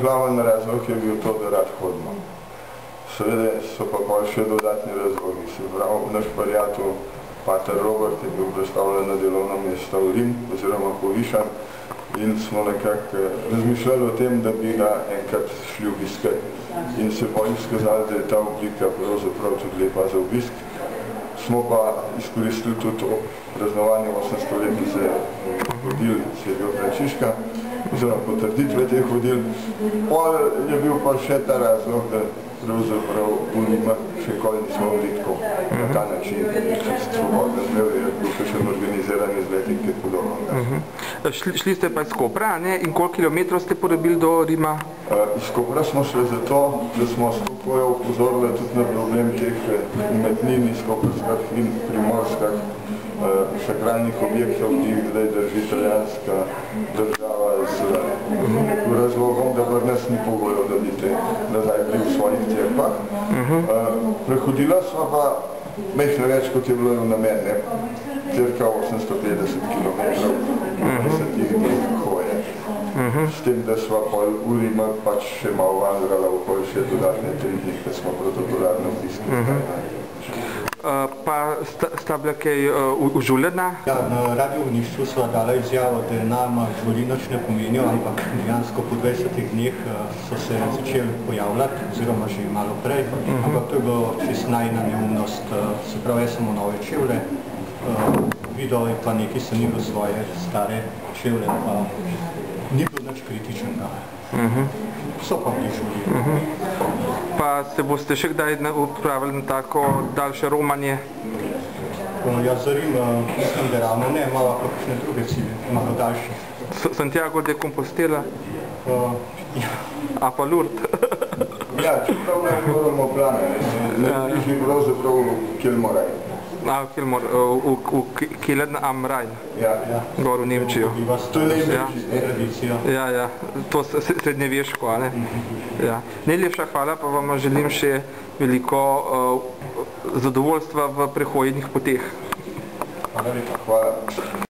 glaven razlog je bil to, da rad hodimo. Seveda so pa še dodatni razlogi. Se pravi, naš prijatelj pater Robert je bil predstavljen na delovno mesto v Rim, oziroma povišan, in smo nekako razmišljali o tem, da bi ga enkrat šli obiskati. In se bo izkazali, da je ta oblika pravzaprav tudi lepa za obisk. Smo pa izkoristili tudi to praznovanje 800-letnice hodil Svetega Frančiška, oziroma potrditve teh hodil. Pol je bil pa še ta razlog, da pravzaprav v Rima še koli nismo bili tako na ta način, svobodno zmeli, je bil še organiziran izlet in kaj podobno. Šli ste pa iz Kopra, ne? In koliko kilometrov ste porabili do Rima? Iz Kopra smo šli zato, da smo skupaj upozorili tudi na problem teh umetnin iz koprskih in primorskih sakralnih objektov, ki jih zdaj drži italijanska država z razlogom, da pri nas ni pogojev, da bi te nazaj bili v svojih cerkvah. Prehodila sva pa mehne več, kot je bilo namen, cirka 850 km, 50 dneh hoje. S tem, da sva pol v Rima pač še malo vandrala okoli še dodatne 3 dni, kad smo protokolarno bliski. Pa sta bila kaj užuljena? Ja, na radioogništvu sva dala izjavo, da nama žuri nič ne pomenijo, ampak dejansko po 20 dneh so se začeli pojavljati, oziroma že malo prej, ampak to je bilo čist najna neumnost. Se pravi, jaz sem v nove čevlje, videl je pa nekaj sanilo svoje stare čevlje, pa ni bilo nič kritičnega. So pa bili žuri. Pa se boste še kdaj odpravili na tako daljše romanje? Ja, za Rim mislim, da ravno ne, malo pa kakšne druge cilje, malo daljše. Santiago de Compostela? Ja. A pa Lourdes? Ja, čeprav ne moramo plane, ne bližnji pravzaprav Kilmoraj. V Kielern am Rhein, gor v Nemčijo. To je tradicija. Ja, to srednjeveško, a ne? Najlepša hvala, pa vam želim še veliko zadovoljstva v prehodnih poteh. Hvala lepa. Hvala.